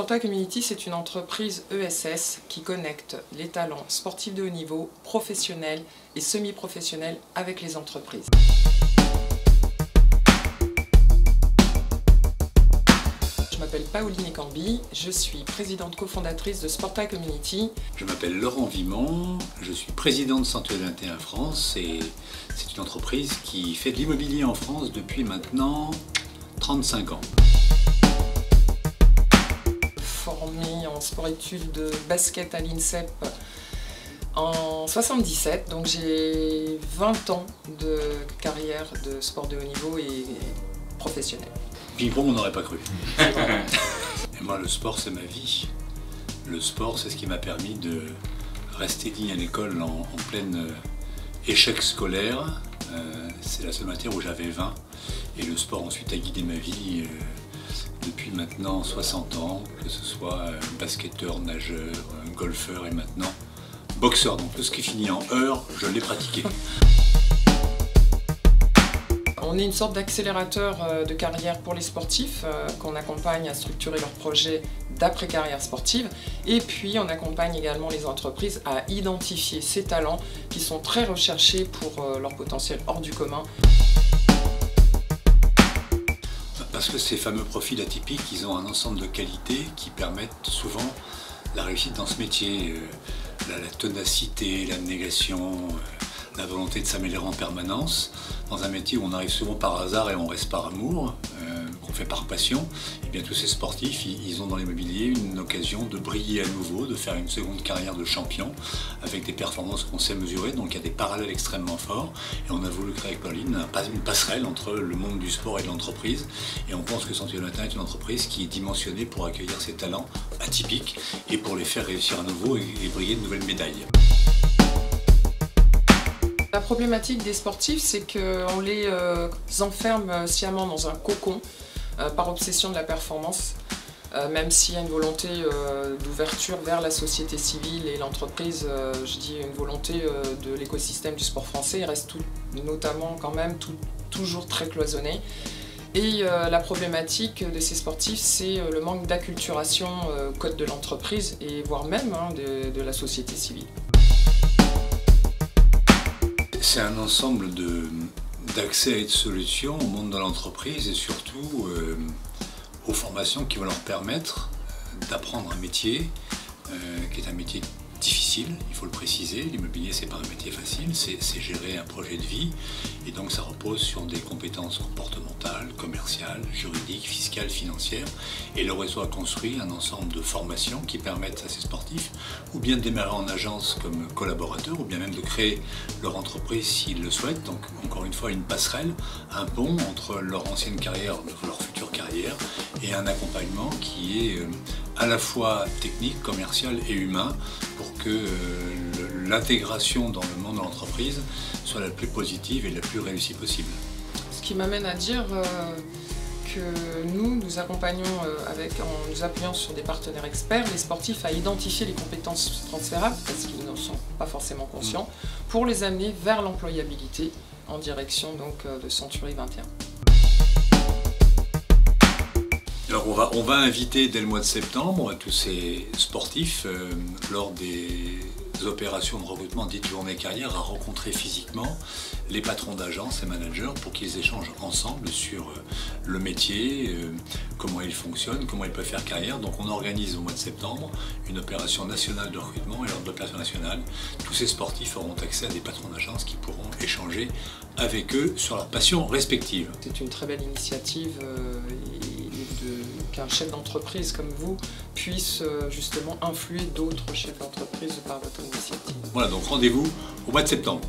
Sporta Community, c'est une entreprise ESS qui connecte les talents sportifs de haut niveau, professionnels et semi-professionnels avec les entreprises. Je m'appelle Pauline Ekambi, je suis présidente cofondatrice de Sporta Community. Je m'appelle Laurent Vimont, je suis président de Century 21 France et c'est une entreprise qui fait de l'immobilier en France depuis maintenant 35 ans. Formée en sport-études de basket à l'INSEP en 77, donc j'ai 20 ans de carrière de sport de haut niveau et professionnel. Ping-pong, on n'aurait pas cru. Et moi, le sport, c'est ma vie. Le sport, c'est ce qui m'a permis de rester digne à l'école en plein échec scolaire. C'est la seule matière où j'avais 20. Et le sport ensuite a guidé ma vie depuis maintenant 60 ans, que ce soit basketteur, nageur, golfeur et maintenant boxeur. Donc tout ce qui finit en heure, je l'ai pratiqué. On est une sorte d'accélérateur de carrière pour les sportifs qu'on accompagne à structurer leurs projets d'après-carrière sportive. Et puis on accompagne également les entreprises à identifier ces talents qui sont très recherchés pour leur potentiel hors du commun. Parce que ces fameux profils atypiques, ils ont un ensemble de qualités qui permettent souvent la réussite dans ce métier. La ténacité, l'abnégation, la volonté de s'améliorer en permanence. Dans un métier où on arrive souvent par hasard et on reste par amour, qu'on fait par passion, et bien tous ces sportifs, ils ont dans l'immobilier une occasion de briller à nouveau, de faire une seconde carrière de champion avec des performances qu'on sait mesurer. Donc il y a des parallèles extrêmement forts et on a voulu créer avec Pauline une passerelle entre le monde du sport et de l'entreprise. Et on pense que Century 21 est une entreprise qui est dimensionnée pour accueillir ces talents atypiques et pour les faire réussir à nouveau et briller de nouvelles médailles. La problématique des sportifs, c'est qu'on les enferme sciemment dans un cocon par obsession de la performance. Même s'il y a une volonté d'ouverture vers la société civile et l'entreprise, je dis une volonté de l'écosystème du sport français, il reste notamment quand même toujours très cloisonné. Et la problématique de ces sportifs, c'est le manque d'acculturation au code de l'entreprise et voire même de la société civile. C'est un ensemble d'accès et de solutions au monde de l'entreprise et surtout aux formations qui vont leur permettre d'apprendre un métier qui est un métier difficile, il faut le préciser. L'immobilier, c'est pas un métier facile, c'est gérer un projet de vie et donc ça repose sur des compétences comportementales, commerciales, juridiques, fiscales, financières. Et le réseau a construit un ensemble de formations qui permettent à ces sportifs ou bien de démarrer en agence comme collaborateurs ou bien même de créer leur entreprise s'ils le souhaitent. Donc encore une fois une passerelle, un pont entre leur ancienne carrière, leur future carrière et un accompagnement qui est à la fois technique, commercial et humain pour que l'intégration dans le monde de l'entreprise soit la plus positive et la plus réussie possible. Ce qui m'amène à dire que nous accompagnons en nous appuyant sur des partenaires experts, les sportifs à identifier les compétences transférables, parce qu'ils n'en sont pas forcément conscients, pour les amener vers l'employabilité en direction donc, de Century 21. Alors on va inviter dès le mois de septembre tous ces sportifs lors des opérations de recrutement dites journée carrière à rencontrer physiquement les patrons d'agences et managers pour qu'ils échangent ensemble sur le métier, comment il fonctionne, comment ils peuvent faire carrière. Donc on organise au mois de septembre une opération nationale de recrutement et lors de l'opération nationale, tous ces sportifs auront accès à des patrons d'agences qui pourront échanger avec eux sur leurs passions respectives. C'est une très belle initiative qu'un chef d'entreprise comme vous puisse justement influer d'autres chefs d'entreprise par votre initiative. Voilà, donc rendez-vous au mois de septembre.